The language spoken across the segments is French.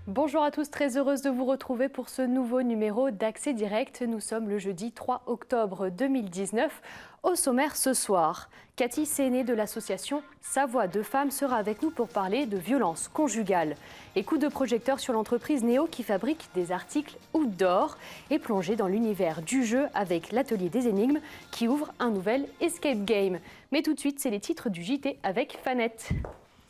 Bonjour à tous, très heureuse de vous retrouver pour ce nouveau numéro d'Accès Direct. Nous sommes le jeudi 3 octobre 2019. Au sommaire ce soir, Cathy Séné de l'association Sa Voix de Femme sera avec nous pour parler de violence conjugale. Et coup de projecteur sur l'entreprise Néo qui fabrique des articles outdoor et plongée dans l'univers du jeu avec l'atelier des énigmes qui ouvre un nouvel escape game. Mais tout de suite, c'est les titres du JT avec Fanette.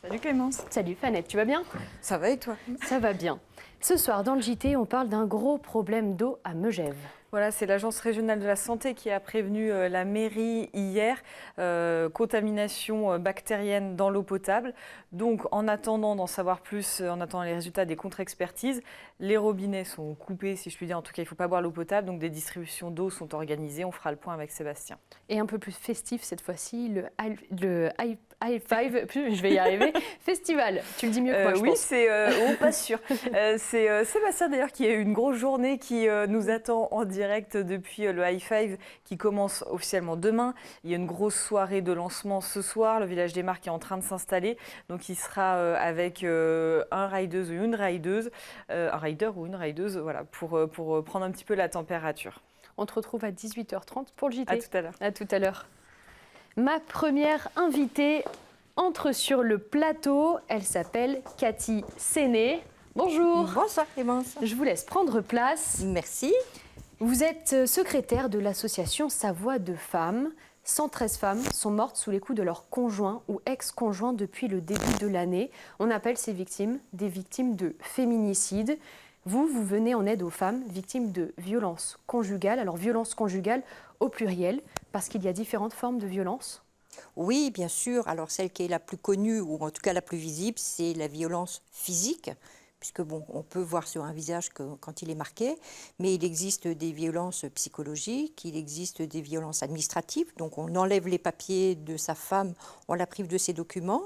Salut Clémence. Salut Fanette, tu vas bien ? Ça va et toi? Ça va bien. Ce soir, dans le JT, on parle d'un gros problème d'eau à Megève. Voilà, c'est l'Agence régionale de la santé qui a prévenu la mairie hier, contamination bactérienne dans l'eau potable. Donc en attendant d'en savoir plus, en attendant les résultats des contre-expertises, les robinets sont coupés, si je puis dire. En tout cas, il ne faut pas boire l'eau potable, donc des distributions d'eau sont organisées. On fera le point avec Sébastien. Et un peu plus festif cette fois-ci, le High Five, je vais y arriver, festival. Tu le dis mieux que moi, je oui, pense. c'est pas sûr. C'est Sébastien d'ailleurs qui a eu une grosse journée qui nous attend en direct depuis le High Five qui commence officiellement demain. Il y a une grosse soirée de lancement ce soir. Le Village des Marques est en train de s'installer. Donc il sera avec un rideuse ou une rideuse, un rider ou une rideuse, voilà, pour prendre un petit peu la température. On te retrouve à 18h30 pour le JT. À tout à l'heure. À tout à l'heure. Ma première invitée entre sur le plateau. Elle s'appelle Cathy Séné. Bonjour. Bonsoir Clémence. Je vous laisse prendre place. Merci. Vous êtes secrétaire de l'association Sa Voix de Femme. 113 femmes sont mortes sous les coups de leur conjoint ou ex-conjoint depuis le début de l'année. On appelle ces victimes des victimes de féminicide. Vous venez en aide aux femmes victimes de violences conjugales. Alors violence conjugale au pluriel, parce qu'il y a différentes formes de violence. Oui, bien sûr. Alors celle qui est la plus connue, ou en tout cas la plus visible, c'est la violence physique, puisque bon, on peut voir sur un visage quand il est marqué, mais il existe des violences psychologiques, il existe des violences administratives, donc on enlève les papiers de sa femme, on la prive de ses documents.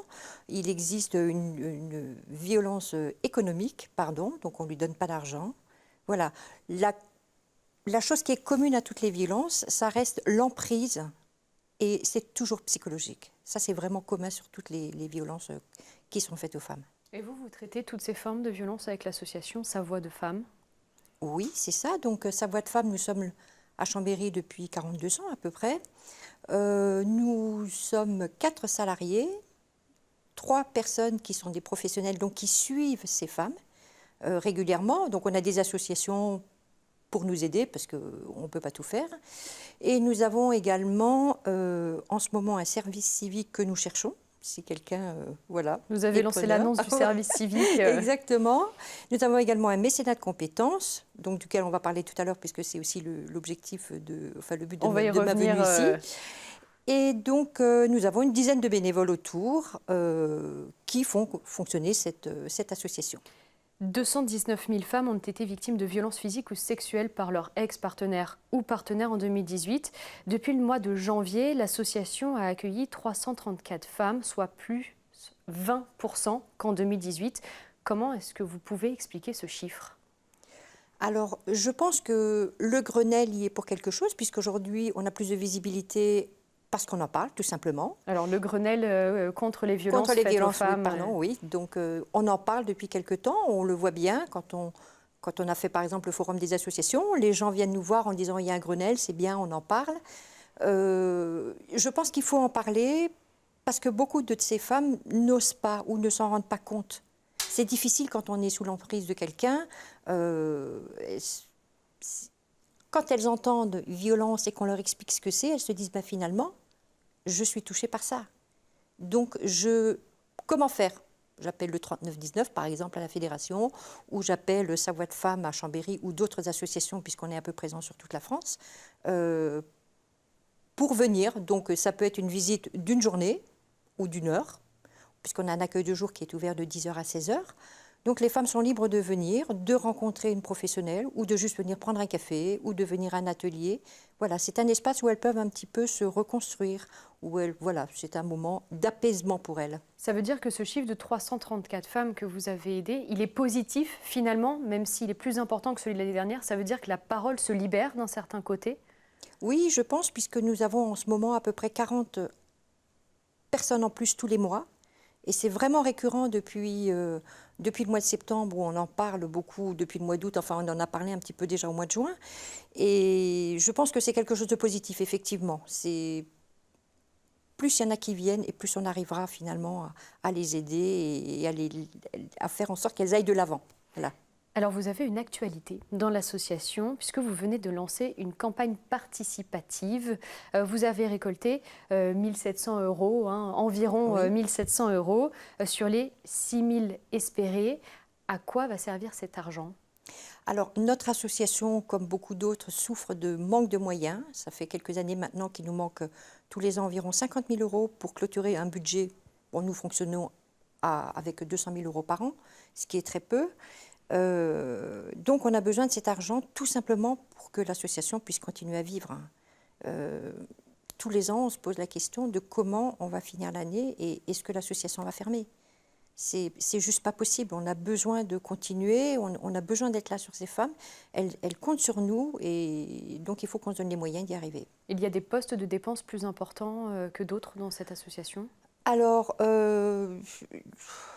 Il existe une violence économique, pardon, donc on ne lui donne pas d'argent. Voilà. La chose qui est commune à toutes les violences, ça reste l'emprise. Et c'est toujours psychologique. Ça, c'est vraiment commun sur toutes les violences qui sont faites aux femmes. Et vous traitez toutes ces formes de violence avec l'association Sa Voix de Femme? Oui, c'est ça. Donc, Sa Voix de Femme, nous sommes à Chambéry depuis 42 ans à peu près. Nous sommes 4 salariés, 3 personnes qui sont des professionnels, donc qui suivent ces femmes régulièrement. Donc, on a des associations pour nous aider, parce qu'on ne peut pas tout faire. Et nous avons également, en ce moment, un service civique que nous cherchons, si quelqu'un, voilà. Vous avez lancé l'annonce du service civique. Exactement. Nous avons également un mécénat de compétences, donc duquel on va parler tout à l'heure, puisque c'est aussi l'objectif, le but de ma venue ici. Et donc, nous avons une dizaine de bénévoles autour qui font fonctionner cette association. 219 000 femmes ont été victimes de violences physiques ou sexuelles par leur ex-partenaire ou partenaire en 2018. Depuis le mois de janvier, l'association a accueilli 334 femmes, soit plus 20% qu'en 2018. Comment est-ce que vous pouvez expliquer ce chiffre ? Alors, je pense que le Grenelle y est pour quelque chose, puisqu'aujourd'hui, on a plus de visibilité parce qu'on en parle, tout simplement. Alors, le Grenelle contre les violences faites aux femmes. Oui, pardon, oui. Donc, on en parle depuis quelque temps. On le voit bien quand on a fait, par exemple, le forum des associations. Les gens viennent nous voir en disant « il y a un Grenelle, c'est bien, on en parle ». Je pense qu'il faut en parler parce que beaucoup de ces femmes n'osent pas ou ne s'en rendent pas compte. C'est difficile quand on est sous l'emprise de quelqu'un. Quand elles entendent violence et qu'on leur explique ce que c'est, elles se disent bah, finalement, je suis touchée par ça. Donc, comment faire? J'appelle le 3919, par exemple, à la Fédération, ou j'appelle Sa Voix de Femme à Chambéry, ou d'autres associations, puisqu'on est un peu présent sur toute la France, pour venir. Donc, ça peut être une visite d'une journée ou d'une heure, puisqu'on a un accueil de jour qui est ouvert de 10h à 16h. Donc les femmes sont libres de venir, de rencontrer une professionnelle ou de juste venir prendre un café ou de venir à un atelier. Voilà, c'est un espace où elles peuvent un petit peu se reconstruire, voilà, c'est un moment d'apaisement pour elles. Ça veut dire que ce chiffre de 334 femmes que vous avez aidées, il est positif finalement, même s'il est plus important que celui de l'année dernière. Ça veut dire que la parole se libère d'un certain côté? Oui, je pense, puisque nous avons en ce moment à peu près 40 personnes en plus tous les mois. Et c'est vraiment récurrent depuis depuis le mois de septembre, où on en parle beaucoup, depuis le mois d'août, enfin on en a parlé un petit peu déjà au mois de juin. Et je pense que c'est quelque chose de positif, effectivement. Plus il y en a qui viennent et plus on arrivera finalement à les aider et à faire en sorte qu'elles aillent de l'avant. Voilà. Alors vous avez une actualité dans l'association puisque vous venez de lancer une campagne participative. Vous avez récolté 1700 €, environ Oui. 1700 € sur les 6000 espérés. À quoi va servir cet argent ? Alors, notre association, comme beaucoup d'autres, souffre de manque de moyens. Ça fait quelques années maintenant qu'il nous manque tous les ans environ 50 000 € pour clôturer un budget. Bon, nous fonctionnons avec 200 000 € par an, ce qui est très peu. Donc, on a besoin de cet argent tout simplement pour que l'association puisse continuer à vivre. Tous les ans, on se pose la question de comment on va finir l'année et est-ce que l'association va fermer. C'est juste pas possible. On a besoin de continuer, on a besoin d'être là sur ces femmes. Elles comptent sur nous et donc il faut qu'on se donne les moyens d'y arriver. Il y a des postes de dépenses plus importants que d'autres dans cette association ? Alors, il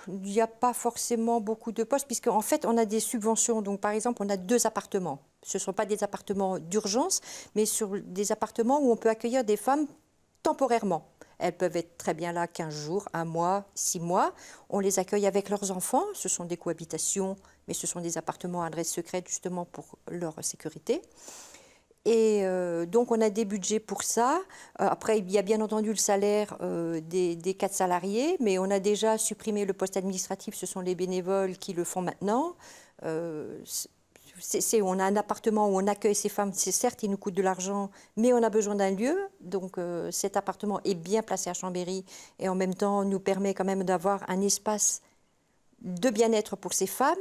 n'y a pas forcément beaucoup de postes, puisqu'en fait, on a des subventions. Donc, par exemple, on a 2 appartements. Ce ne sont pas des appartements d'urgence, mais sur des appartements où on peut accueillir des femmes temporairement. Elles peuvent être très bien là 15 jours, 1 mois, 6 mois. On les accueille avec leurs enfants. Ce sont des cohabitations, mais ce sont des appartements à adresse secrète, justement pour leur sécurité. Et donc, on a des budgets pour ça. Après, il y a bien entendu le salaire des 4 salariés, mais on a déjà supprimé le poste administratif. Ce sont les bénévoles qui le font maintenant. On a un appartement où on accueille ces femmes. C'est certes, il nous coûte de l'argent, mais on a besoin d'un lieu. Donc, cet appartement est bien placé à Chambéry et en même temps nous permet quand même d'avoir un espace de bien-être pour ces femmes.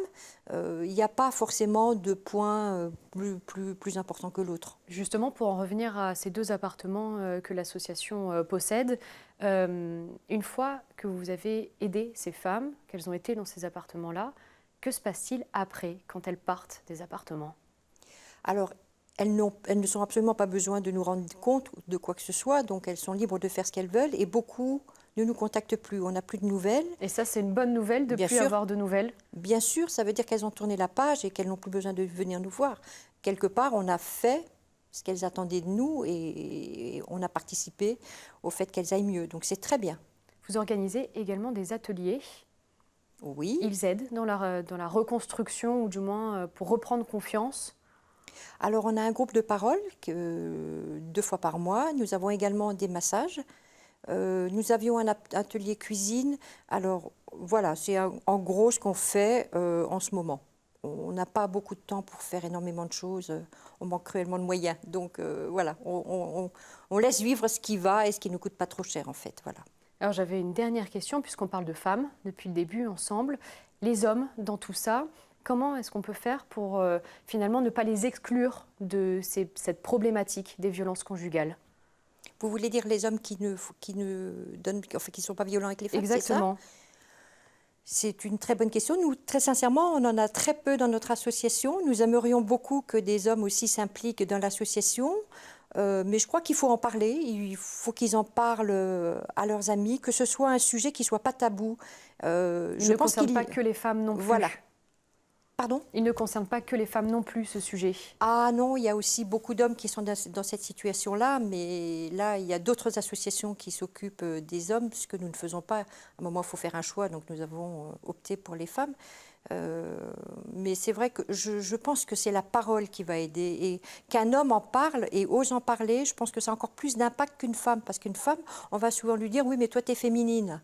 Il n'y a pas forcément de point plus important que l'autre. Justement, pour en revenir à ces 2 appartements que l'association possède, une fois que vous avez aidé ces femmes, qu'elles ont été dans ces appartements-là, que se passe-t-il après, quand elles partent des appartements ? Alors, elles ne sont absolument pas besoin de nous rendre compte de quoi que ce soit, donc elles sont libres de faire ce qu'elles veulent et beaucoup ne nous contactent plus, on n'a plus de nouvelles. Et ça, c'est une bonne nouvelle de ne plus avoir de nouvelles ? Bien sûr, ça veut dire qu'elles ont tourné la page et qu'elles n'ont plus besoin de venir nous voir. Quelque part, on a fait ce qu'elles attendaient de nous et on a participé au fait qu'elles aillent mieux. Donc c'est très bien. Vous organisez également des ateliers. Oui. Ils aident dans la reconstruction ou du moins pour reprendre confiance. Alors on a un groupe de parole 2 fois par mois. Nous avons également des massages. Nous avions un atelier cuisine. Alors voilà, c'est en gros ce qu'on fait en ce moment. On n'a pas beaucoup de temps pour faire énormément de choses. On manque cruellement de moyens. Donc voilà, on laisse vivre ce qui va et ce qui ne nous coûte pas trop cher en fait. Voilà. Alors j'avais une dernière question puisqu'on parle de femmes depuis le début ensemble. Les hommes dans tout ça, comment est-ce qu'on peut faire pour finalement ne pas les exclure de cette problématique des violences conjugales ? Vous voulez dire les hommes qui sont pas violents avec les femmes? Exactement. C'est une très bonne question. Nous, très sincèrement, on en a très peu dans notre association. Nous aimerions beaucoup que des hommes aussi s'impliquent dans l'association. Mais je crois qu'il faut en parler. Il faut qu'ils en parlent à leurs amis, que ce soit un sujet qui ne soit pas tabou. Il ne concerne pas que les femmes non plus. Voilà. Pardon ? Il ne concerne pas que les femmes non plus, ce sujet. Ah non, il y a aussi beaucoup d'hommes qui sont dans cette situation-là, mais là, il y a d'autres associations qui s'occupent des hommes, puisque nous ne faisons pas. À un moment, il faut faire un choix, donc nous avons opté pour les femmes. Mais c'est vrai que je pense que c'est la parole qui va aider. Et qu'un homme en parle et ose en parler, je pense que ça a encore plus d'impact qu'une femme. Parce qu'une femme, on va souvent lui dire « oui, mais toi, tu es féminine ».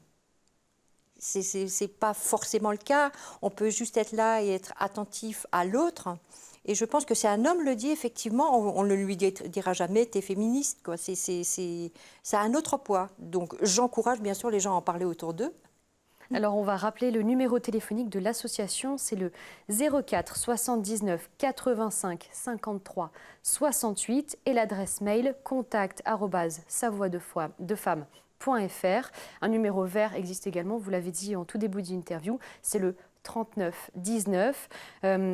C'est pas forcément le cas. On peut juste être là et être attentif à l'autre. Et je pense que si un homme le dit, effectivement, on ne lui dira jamais « t'es féministe ». Ça a un autre poids. Donc j'encourage bien sûr les gens à en parler autour d'eux. Alors on va rappeler le numéro téléphonique de l'association, c'est le 04 79 85 53 68 et l'adresse mail contact@savoidefemme.fr. Un numéro vert existe également, vous l'avez dit en tout début d'interview, c'est le 39 19.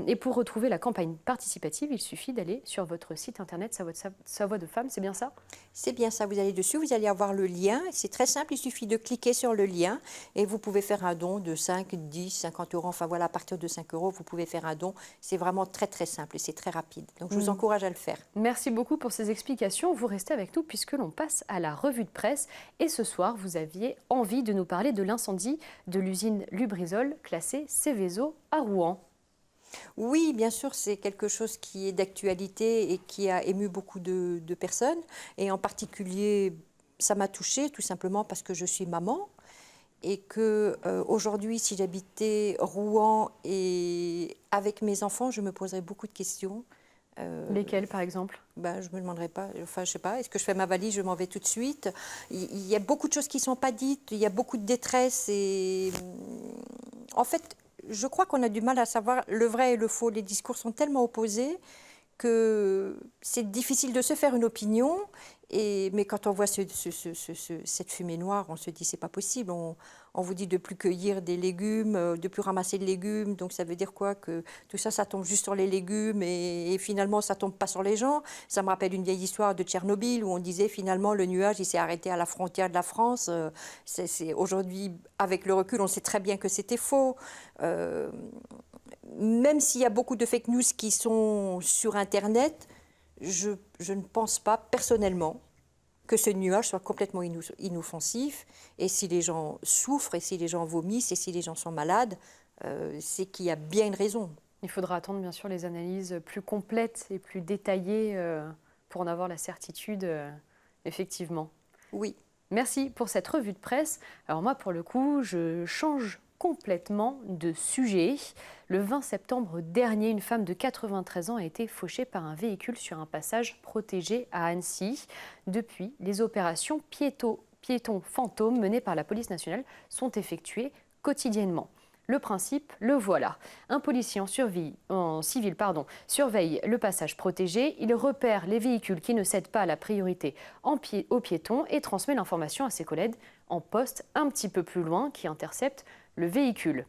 Et pour retrouver la campagne participative, il suffit d'aller sur votre site internet Sa Voix de Femme, c'est bien ça? C'est bien ça, vous allez dessus, vous allez avoir le lien. C'est très simple, il suffit de cliquer sur le lien et vous pouvez faire un don de 5, 10, 50 euros. Enfin voilà, à partir de 5 euros, vous pouvez faire un don. C'est vraiment très très simple et c'est très rapide. Donc je vous encourage à le faire. Merci beaucoup pour ces explications. Vous restez avec nous puisque l'on passe à la revue de presse. Et ce soir, vous aviez envie de nous parler de l'incendie de l'usine Lubrizol classée Seveso à Rouen. Oui, bien sûr, c'est quelque chose qui est d'actualité et qui a ému beaucoup de personnes. Et en particulier, ça m'a touchée tout simplement parce que je suis maman et que aujourd'hui, si j'habitais Rouen et avec mes enfants, je me poserais beaucoup de questions. Lesquelles, par exemple? Je ne me demanderais pas, enfin je sais pas, est-ce que je fais ma valise, je m'en vais tout de suite. Il y a beaucoup de choses qui ne sont pas dites, il y a beaucoup de détresse et en fait, je crois qu'on a du mal à savoir le vrai et le faux. Les discours sont tellement opposés que c'est difficile de se faire une opinion. Mais quand on voit cette fumée noire, on se dit c'est pas possible. On vous dit de plus cueillir des légumes, de plus ramasser de légumes. Donc ça veut dire quoi? Que tout ça, ça tombe juste sur les légumes et finalement ça tombe pas sur les gens. Ça me rappelle une vieille histoire de Tchernobyl où on disait finalement le nuage il s'est arrêté à la frontière de la France. Aujourd'hui, avec le recul, on sait très bien que c'était faux. Même s'il y a beaucoup de fake news qui sont sur Internet, je ne pense pas personnellement que ce nuage soit complètement inoffensif. Et si les gens souffrent, et si les gens vomissent, et si les gens sont malades, c'est qu'il y a bien une raison. Il faudra attendre bien sûr les analyses plus complètes et plus détaillées pour en avoir la certitude, effectivement. Oui. Merci pour cette revue de presse. Alors moi, pour le coup, je change complètement de sujet. Le 20 septembre dernier, une femme de 93 ans a été fauchée par un véhicule sur un passage protégé à Annecy. Depuis, les opérations piétons fantômes menées par la police nationale sont effectuées quotidiennement. Le principe, le voilà. Un policier en civil surveille le passage protégé. Il repère les véhicules qui ne cèdent pas la priorité aux piétons et transmet l'information à ses collègues en poste un petit peu plus loin qui interceptent le véhicule.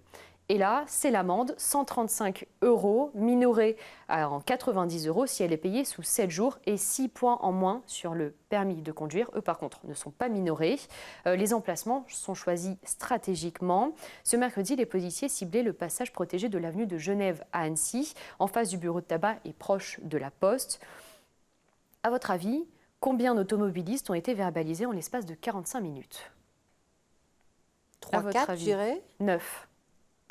Et là, c'est l'amende, 135 €, minorée en 90 € si elle est payée sous 7 jours et 6 points en moins sur le permis de conduire. Eux, par contre, ne sont pas minorés. Les emplacements sont choisis stratégiquement. Ce mercredi, les policiers ciblaient le passage protégé de l'avenue de Genève à Annecy, en face du bureau de tabac et proche de la Poste. À votre avis, combien d'automobilistes ont été verbalisés en l'espace de 45 minutes? 3, 4, je dirais. 9.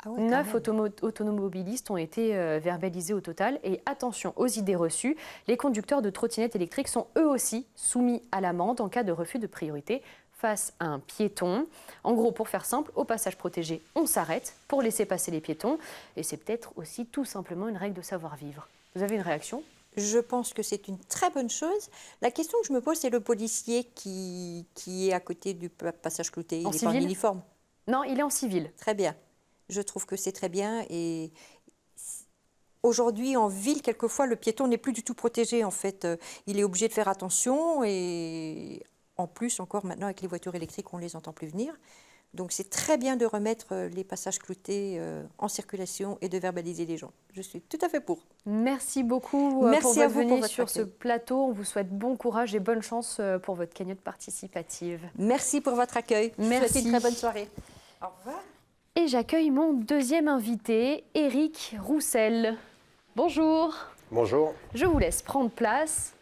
Ah ouais, 9 automobilistes ont été verbalisés au total. Et attention aux idées reçues, les conducteurs de trottinettes électriques sont eux aussi soumis à l'amende en cas de refus de priorité face à un piéton. En gros, pour faire simple, au passage protégé, on s'arrête pour laisser passer les piétons. Et c'est peut-être aussi tout simplement une règle de savoir-vivre. Vous avez une réaction ? Je pense que c'est une très bonne chose. La question que je me pose, c'est le policier qui est à côté du passage clouté. Il n'est pas en uniforme. Non, il est en civil. Très bien. Je trouve que c'est très bien. Et aujourd'hui, en ville, quelquefois, le piéton n'est plus du tout protégé. En fait, il est obligé de faire attention. Et en plus, encore maintenant, avec les voitures électriques, on ne les entend plus venir. Donc, c'est très bien de remettre les passages cloutés en circulation et de verbaliser les gens. Je suis tout à fait pour. Merci beaucoup pour votre venue sur ce plateau. On vous souhaite bon courage et bonne chance pour votre cagnotte participative. Merci pour votre accueil. Merci. Je vous souhaite une très bonne soirée. Au revoir. Et j'accueille mon deuxième invité, Éric Roussel. Bonjour. Bonjour. Je vous laisse prendre place.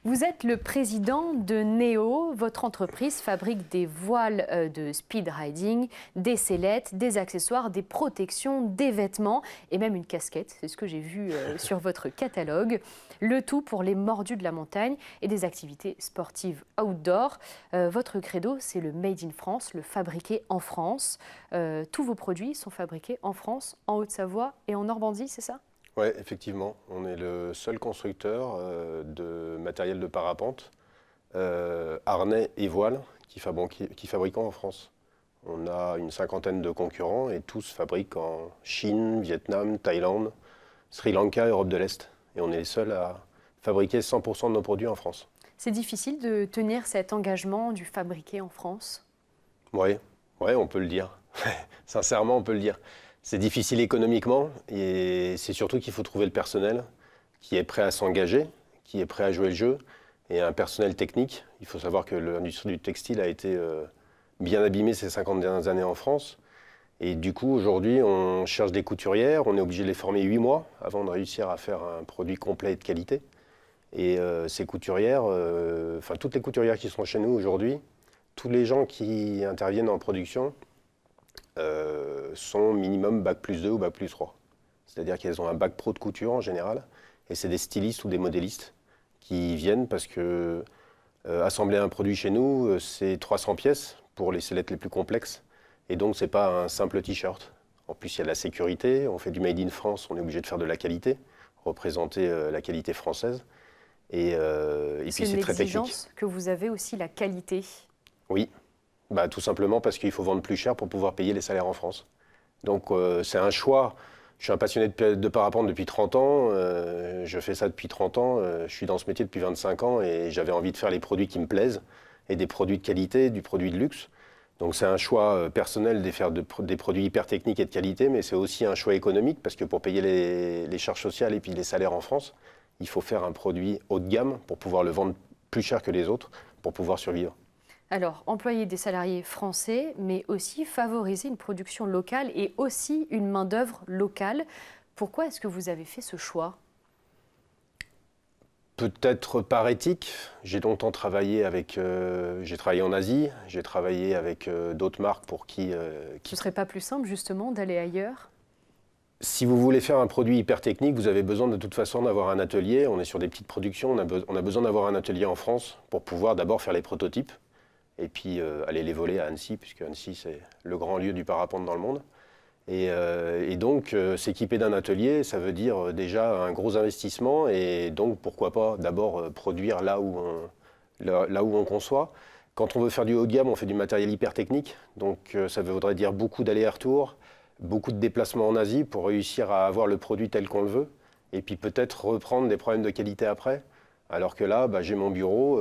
Vous êtes le président de Neo. Votre entreprise fabrique des voiles de speed riding, des sellettes, des accessoires, des protections, des vêtements et même une casquette. C'est ce que j'ai vu sur votre catalogue. Le tout pour les mordus de la montagne et des activités sportives outdoor. Votre credo, c'est le Made in France, le fabriqué en France. Tous vos produits sont fabriqués en France, en Haute-Savoie et en Normandie, c'est ça ? Oui, effectivement. On est le seul constructeur de matériel de parapente, harnais et voiles qui fabriquons en France. On a une cinquantaine de concurrents et tous fabriquent en Chine, Vietnam, Thaïlande, Sri Lanka, Europe de l'Est. Et on est les seuls à fabriquer 100% de nos produits en France. C'est difficile de tenir cet engagement du fabriquer en France ? Oui, on peut le dire. Sincèrement, on peut le dire. C'est difficile économiquement et c'est surtout qu'il faut trouver le personnel qui est prêt à s'engager, qui est prêt à jouer le jeu et un personnel technique. Il faut savoir que l'industrie du textile a été bien abîmée ces 50 dernières années en France. Et du coup, aujourd'hui, on cherche des couturières, on est obligé de les former 8 mois avant de réussir à faire un produit complet et de qualité. Et ces couturières, enfin toutes les couturières qui sont chez nous aujourd'hui, tous les gens qui interviennent en production sont minimum bac+2 ou bac+3. C'est-à-dire qu'elles ont un bac pro de couture en général, et c'est des stylistes ou des modélistes qui viennent parce que assembler un produit chez nous, c'est 300 pièces pour les sellettes les plus complexes. Et donc, ce n'est pas un simple t-shirt. En plus, il y a de la sécurité. On fait du Made in France. On est obligé de faire de la qualité, représenter la qualité française. Et puis, c'est très technique. C'est une exigence que vous avez aussi, la qualité. Oui, bah, tout simplement parce qu'il faut vendre plus cher pour pouvoir payer les salaires en France. Donc, c'est un choix. Je suis un passionné de parapente depuis 30 ans. Je fais ça depuis 30 ans. Je suis dans ce métier depuis 25 ans et j'avais envie de faire les produits qui me plaisent et des produits de qualité, du produit de luxe. Donc c'est un choix personnel de faire des produits hyper techniques et de qualité, mais c'est aussi un choix économique parce que pour payer les charges sociales et puis les salaires en France, il faut faire un produit haut de gamme pour pouvoir le vendre plus cher que les autres, pour pouvoir survivre. Alors, employer des salariés français, mais aussi favoriser une production locale et aussi une main-d'œuvre locale. Pourquoi est-ce que vous avez fait ce choix ? Peut-être par éthique. J'ai longtemps travaillé avec. J'ai travaillé en Asie, j'ai travaillé avec d'autres marques pour qui. Ce ne serait pas plus simple justement d'aller ailleurs ? Si vous voulez faire un produit hyper technique, vous avez besoin de toute façon d'avoir un atelier. On est sur des petites productions, on a besoin d'avoir un atelier en France pour pouvoir d'abord faire les prototypes et puis aller les voler à Annecy, puisque Annecy c'est le grand lieu du parapente dans le monde. Et donc, s'équiper d'un atelier, ça veut dire déjà un gros investissement et donc, pourquoi pas d'abord produire là où on conçoit. Quand on veut faire du haut de gamme, on fait du matériel hyper technique, donc ça voudrait dire beaucoup d'allers-retours, beaucoup de déplacements en Asie pour réussir à avoir le produit tel qu'on le veut et puis peut-être reprendre des problèmes de qualité après. Alors que là, j'ai mon bureau,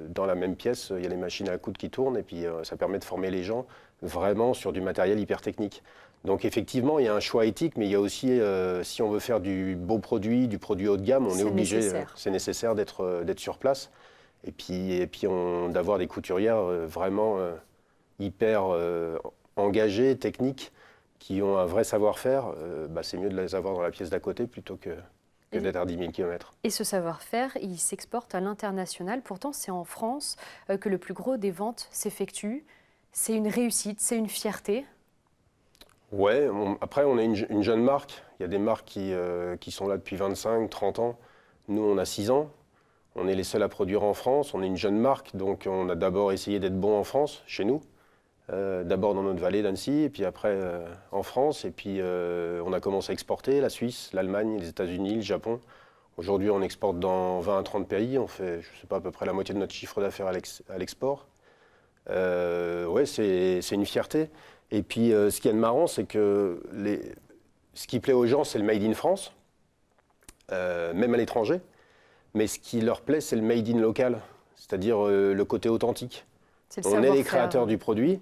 dans la même pièce, il y a les machines à coudre qui tournent et puis ça permet de former les gens vraiment sur du matériel hyper technique. Donc effectivement, il y a un choix éthique, mais il y a aussi, si on veut faire du beau produit, du produit haut de gamme, on est obligé, c'est nécessaire d'être sur place. Et puis d'avoir des couturières vraiment hyper engagées, techniques, qui ont un vrai savoir-faire. C'est mieux de les avoir dans la pièce d'à côté plutôt que d'être à 10 000 km. Et ce savoir-faire, il s'exporte à l'international. Pourtant, c'est en France que le plus gros des ventes s'effectue. C'est une réussite, c'est une fierté. Ouais, après on est une jeune marque. Il y a des marques qui sont là depuis 25, 30 ans. Nous, on a 6 ans. On est les seuls à produire en France. On est une jeune marque, donc on a d'abord essayé d'être bon en France, chez nous. D'abord dans notre vallée d'Annecy, et puis après en France. Et puis on a commencé à exporter la Suisse, l'Allemagne, les États-Unis, le Japon. Aujourd'hui, on exporte dans 20 à 30 pays. On fait, je ne sais pas, à peu près la moitié de notre chiffre d'affaires à l'export. Ouais, c'est une fierté. Et puis, ce qui est marrant, c'est que ce qui plaît aux gens, c'est le Made in France, même à l'étranger. Mais ce qui leur plaît, c'est le Made in local, c'est-à-dire le côté authentique. On est les créateurs du produit,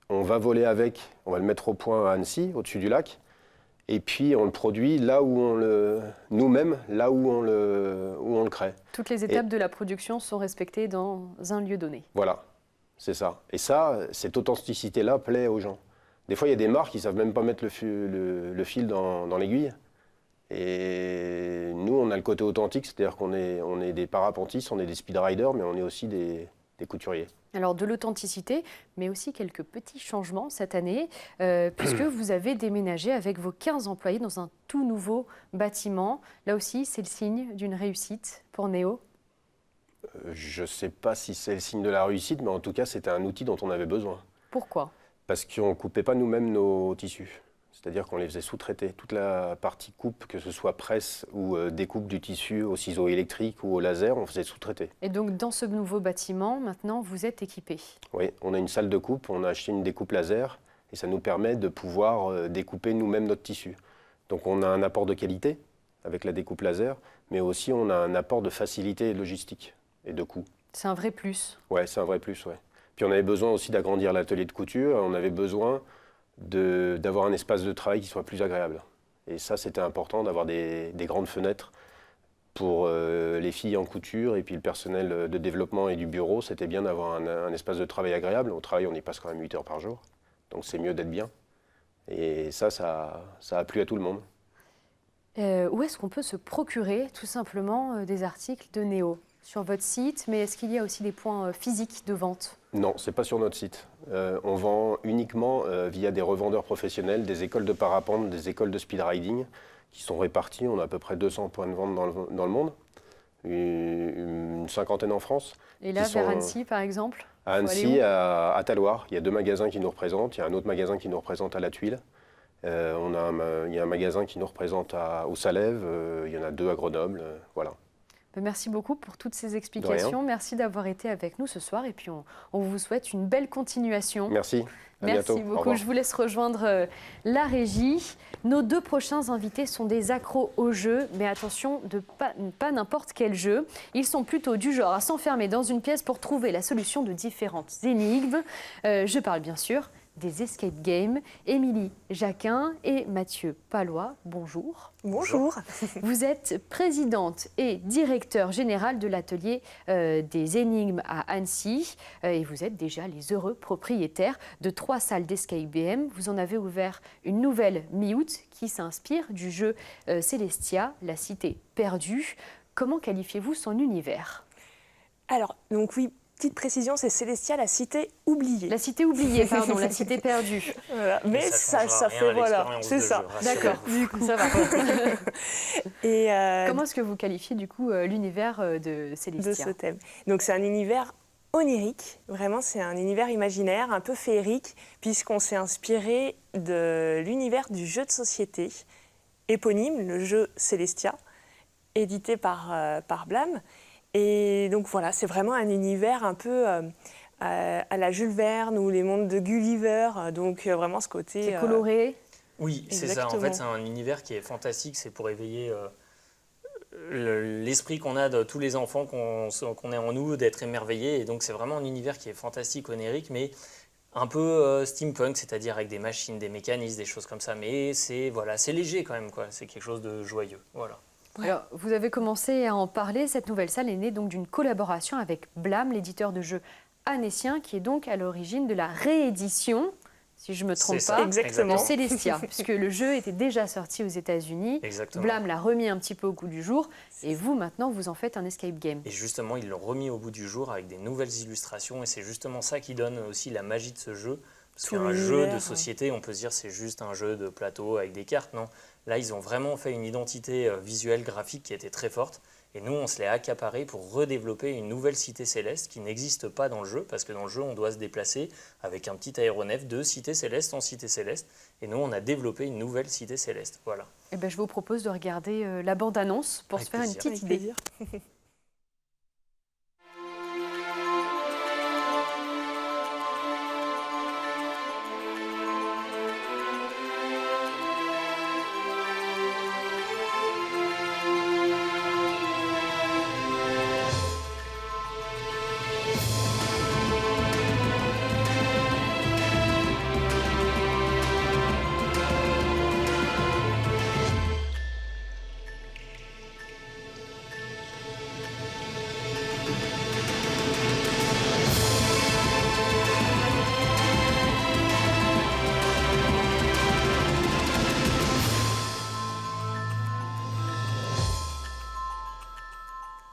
on va voler avec, on va le mettre au point à Annecy, au-dessus du lac, et puis on le produit là où nous-mêmes, là où on le crée. Toutes les étapes de la production sont respectées dans un lieu donné. Voilà. C'est ça. Et ça, cette authenticité-là plaît aux gens. Des fois, il y a des marques qui ne savent même pas mettre le fil dans l'aiguille. Et nous, on a le côté authentique, c'est-à-dire qu'on est des parapentistes, on est des speedriders, mais on est aussi des couturiers. Alors, de l'authenticité, mais aussi quelques petits changements cette année, puisque vous avez déménagé avec vos 15 employés dans un tout nouveau bâtiment. Là aussi, c'est le signe d'une réussite pour Néo. Je ne sais pas si c'est le signe de la réussite, mais en tout cas, c'était un outil dont on avait besoin. Pourquoi ? Parce qu'on ne coupait pas nous-mêmes nos tissus. C'est-à-dire qu'on les faisait sous-traiter. Toute la partie coupe, que ce soit presse ou découpe du tissu au ciseau électrique ou au laser, on faisait sous-traiter. Et donc, dans ce nouveau bâtiment, maintenant, vous êtes équipés ? Oui, on a une salle de coupe, on a acheté une découpe laser et ça nous permet de pouvoir découper nous-mêmes notre tissu. Donc, on a un apport de qualité avec la découpe laser, mais aussi on a un apport de facilité logistique et de coût. C'est un vrai plus. Ouais, c'est un vrai plus, ouais. Puis on avait besoin aussi d'agrandir l'atelier de couture, on avait besoin d'avoir un espace de travail qui soit plus agréable. Et ça, c'était important d'avoir des grandes fenêtres pour les filles en couture et puis le personnel de développement et du bureau. C'était bien d'avoir un espace de travail agréable. Au travail, on y passe quand même 8 heures par jour, donc c'est mieux d'être bien. Et ça a plu à tout le monde. Où est-ce qu'on peut se procurer tout simplement des articles de Néo? Sur votre site, mais est-ce qu'il y a aussi des points physiques de vente? Non, ce n'est pas sur notre site. On vend uniquement via des revendeurs professionnels, des écoles de parapente, des écoles de speed riding qui sont réparties. On a à peu près 200 points de vente dans le monde, une cinquantaine en France. Et là, vers Annecy, par exemple? À Annecy, à Talloires, il y a 2 magasins qui nous représentent. Il y a un autre magasin qui nous représente à La Tuile. Il y a un magasin qui nous représente au Salève. Il y en a 2 à Grenoble. Voilà. Merci beaucoup pour toutes ces explications. Merci d'avoir été avec nous ce soir. Et puis, on vous souhaite une belle continuation. Merci. À bientôt. Merci beaucoup. Je vous laisse rejoindre la régie. Nos 2 prochains invités sont des accros au jeu, mais attention, pas n'importe quel jeu. Ils sont plutôt du genre à s'enfermer dans une pièce pour trouver la solution de différentes énigmes. Je parle bien sûr des escape games. Émilie Jacquin et Mathieu Pallois, bonjour. Bonjour. Vous êtes présidente et directeur général de l'atelier des énigmes à Annecy et vous êtes déjà les heureux propriétaires de 3 salles d'escape game. Vous en avez ouvert une nouvelle mi-août qui s'inspire du jeu Célestia, la cité perdue. Comment qualifiez-vous son univers? Alors, donc oui, petite précision, c'est Célestia, la cité oubliée. La cité oubliée, pardon, la cité perdue. Voilà. Mais ça fait, voilà, c'est ça. D'accord, du coup, ça va. Et comment est-ce que vous qualifiez du coup l'univers de Célestia? De ce thème. Donc c'est un univers onirique, vraiment c'est un univers imaginaire, un peu féerique, puisqu'on s'est inspiré de l'univers du jeu de société éponyme, le jeu Célestia, édité par Blam. Et donc voilà, c'est vraiment un univers un peu à la Jules Verne ou les mondes de Gulliver, donc vraiment ce côté... C'est coloré. Oui, c'est ça. En fait, c'est un univers qui est fantastique, c'est pour éveiller l'esprit qu'on a de tous les enfants qu'on est en nous, d'être émerveillés. Et donc c'est vraiment un univers qui est fantastique, onirique, mais un peu steampunk, c'est-à-dire avec des machines, des mécanismes, des choses comme ça. Mais c'est léger quand même, quoi. C'est quelque chose de joyeux. Voilà. Alors, vous avez commencé à en parler. Cette nouvelle salle est née donc d'une collaboration avec Blam, l'éditeur de jeux annécien, qui est donc à l'origine de la réédition, si je ne me trompe pas, exactement. de Célestia, puisque le jeu était déjà sorti aux États-Unis. Exactement. Blam l'a remis un petit peu au goût du jour, et vous, maintenant, vous en faites un escape game. Et justement, ils l'ont remis au bout du jour avec des nouvelles illustrations, et c'est justement ça qui donne aussi la magie de ce jeu. Parce qu'un jeu de société, on peut se dire c'est juste un jeu de plateau avec des cartes, non. Là, ils ont vraiment fait une identité visuelle, graphique qui était très forte. Et nous, on se l'est accaparé pour redévelopper une nouvelle cité céleste qui n'existe pas dans le jeu, parce que dans le jeu, on doit se déplacer avec un petit aéronef de cité céleste en cité céleste. Et nous, on a développé une nouvelle cité céleste. Voilà. Eh ben, je vous propose de regarder la bande-annonce pour Avec se faire plaisir. une petite idée.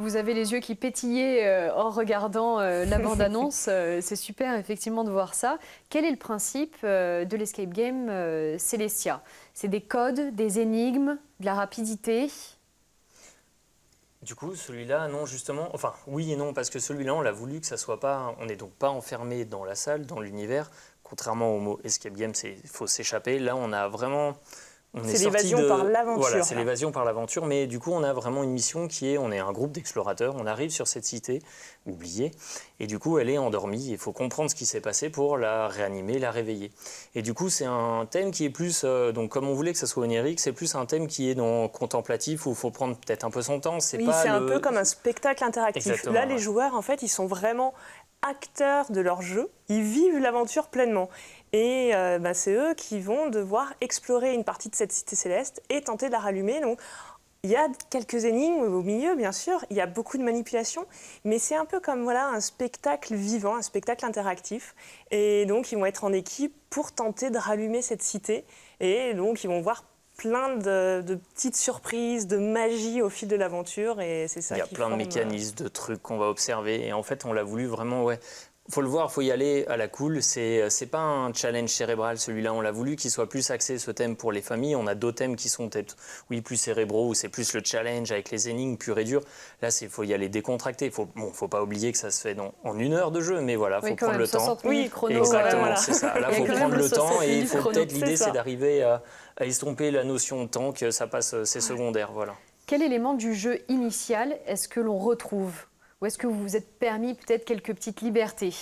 Vous avez les yeux qui pétillaient en regardant la bande-annonce. C'est super effectivement de voir ça. Quel est le principe de l'escape game Célestia? C'est des codes, des énigmes, de la rapidité? Du coup, celui-là, non, justement, enfin, oui et non, parce que celui-là, on l'a voulu que ça soit pas, on n'est donc pas enfermé dans la salle, dans l'univers, contrairement au mot escape game, il faut s'échapper. Là, on a vraiment... C'est l'évasion par l'aventure. Voilà, c'est l'évasion par l'aventure, mais du coup, on a vraiment une mission qui est, on est un groupe d'explorateurs, on arrive sur cette cité oubliée, et du coup, elle est endormie, il faut comprendre ce qui s'est passé pour la réanimer, la réveiller. Et du coup, c'est un thème qui est plus, donc comme on voulait que ça soit onirique, c'est plus un thème qui est dans contemplatif, où il faut prendre peut-être un peu son temps. C'est un peu comme un spectacle interactif. Exactement, là, les joueurs, en fait, ils sont vraiment acteurs de leur jeu, ils vivent l'aventure pleinement. Et c'est eux qui vont devoir explorer une partie de cette cité céleste et tenter de la rallumer. Donc, il y a quelques énigmes au milieu, bien sûr, il y a beaucoup de manipulations, mais c'est un peu comme un spectacle vivant, un spectacle interactif. Et donc, ils vont être en équipe pour tenter de rallumer cette cité. Et donc, ils vont voir plein de petites surprises, de magie au fil de l'aventure. Et c'est ça. Il y a plein de mécanismes, de trucs qu'on va observer. Et en fait, on l'a voulu vraiment, faut le voir, faut y aller à la cool. C'est pas un challenge cérébral, celui-là. On l'a voulu qu'il soit plus axé, ce thème, pour les familles. On a d'autres thèmes qui sont peut-être, plus cérébraux, où c'est plus le challenge avec les énigmes pures et dures. Là, faut y aller décontracté. Faut pas oublier que ça se fait en 1 heure de jeu, mais voilà, faut prendre le temps. Oui, chrono. Exactement, c'est ça. Là, faut prendre le temps et il faut chrono, peut-être l'idée, c'est d'arriver à estomper la notion de temps, que ça passe, c'est secondaire, voilà. Quel élément du jeu initial est-ce que l'on retrouve ? Ou est-ce que vous vous êtes permis peut-être quelques petites libertés ?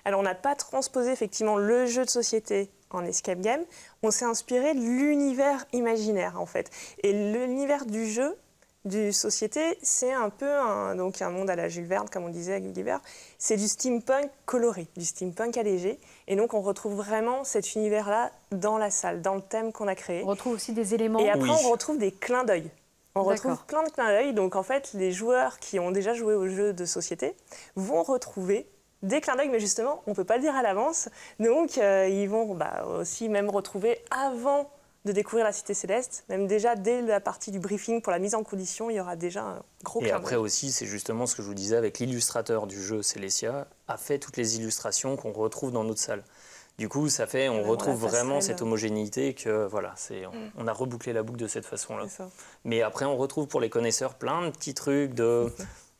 Alors, on n'a pas transposé effectivement le jeu de société en escape game. On s'est inspiré de l'univers imaginaire, en fait. Et l'univers du jeu, du société, c'est un peu un monde à la Jules Verne, comme on disait à Gulliver. C'est du steampunk coloré, du steampunk allégé. Et donc, on retrouve vraiment cet univers-là dans la salle, dans le thème qu'on a créé. On retrouve aussi des éléments. Et après, on retrouve des clins d'œil. On retrouve plein de clins d'œil. Donc, en fait, les joueurs qui ont déjà joué au jeu de société vont retrouver des clins d'œil, mais justement, on ne peut pas le dire à l'avance. Donc, ils vont aussi même retrouver avant de découvrir la Cité Céleste, même déjà dès la partie du briefing pour la mise en condition, il y aura déjà un gros clin d'œil. Et après aussi, c'est justement ce que je vous disais avec l'illustrateur du jeu, Célestia, a fait toutes les illustrations qu'on retrouve dans notre salle. Du coup, on retrouve vraiment cette homogénéité que on a rebouclé la boucle de cette façon-là. Mais après, on retrouve pour les connaisseurs plein de petits trucs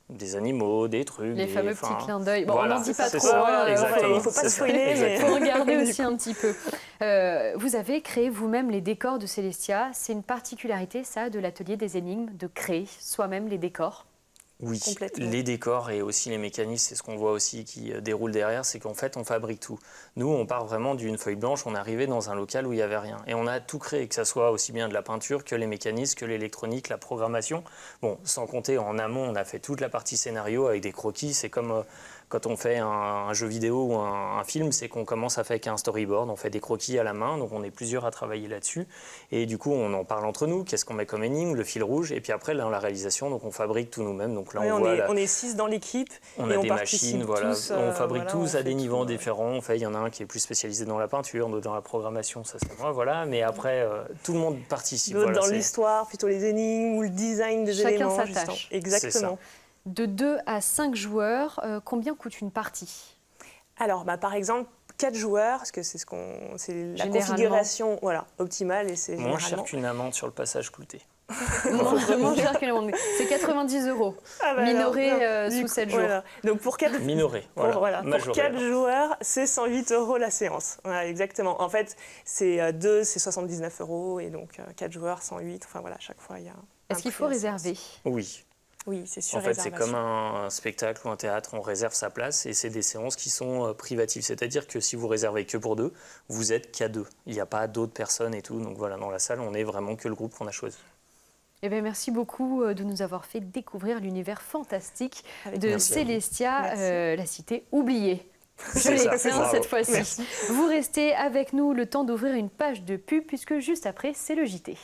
des animaux, des trucs. Les fameux petits clins d'œil. Bon, voilà, on n'en dit pas trop. Il ne faut pas spoiler, mais il faut regarder aussi un petit peu. Vous avez créé vous-même les décors de Célestia. C'est une particularité, ça, de l'atelier des énigmes, de créer soi-même les décors. Oui, les décors et aussi les mécanismes, c'est ce qu'on voit aussi qui déroule derrière, c'est qu'en fait, on fabrique tout. Nous, on part vraiment d'une feuille blanche, on est arrivé dans un local où il n'y avait rien. Et on a tout créé, que ce soit aussi bien de la peinture que les mécanismes, que l'électronique, la programmation. Bon, sans compter, en amont, on a fait toute la partie scénario avec des croquis. C'est comme quand on fait un jeu vidéo ou un film, c'est qu'on commence à faire avec un storyboard, on fait des croquis à la main, donc on est plusieurs à travailler là-dessus. Et du coup, on en parle entre nous, qu'est-ce qu'on met comme énigme, le fil rouge, et puis après, dans la réalisation, donc on fabrique tout nous-mêmes. Donc là, on est 6 dans l'équipe. On a des machines, on fabrique tous à des niveaux différents. Il y en a un qui est plus spécialisé dans la peinture, d'autres dans la programmation, ça c'est moi, voilà. Mais après, tout le monde participe. D'autres dans l'histoire, plutôt les énigmes ou le design des éléments. Chacun sa tâche. Exactement. De 2 à 5 joueurs, combien coûte une partie ? Alors, par exemple, 4 joueurs, parce que c'est la configuration optimale. Et c'est moins cher qu'une amende sur le passage clouté. Moins cher qu'une amende. C'est 90 €, minoré sous 7 jours. Voilà. Donc pour 4 minoré, pour 4 joueurs, c'est 108 € la séance. Voilà, exactement. En fait, c'est 2, c'est 79 € et donc 4 joueurs, 108. Enfin voilà, chaque fois il y a. Est-ce qu'il faut réserver ? Oui, c'est sûr. En fait, c'est comme un spectacle ou un théâtre, on réserve sa place et c'est des séances qui sont privatives. C'est-à-dire que si vous réservez que pour 2, vous êtes qu'à 2. Il n'y a pas d'autres personnes et tout. Donc voilà, dans la salle, on est vraiment que le groupe qu'on a choisi. Eh bien, merci beaucoup de nous avoir fait découvrir l'univers fantastique de Célestia, la cité oubliée. Je l'ai cette fois-ci. Vous restez avec nous le temps d'ouvrir une page de pub puisque juste après, c'est le JT.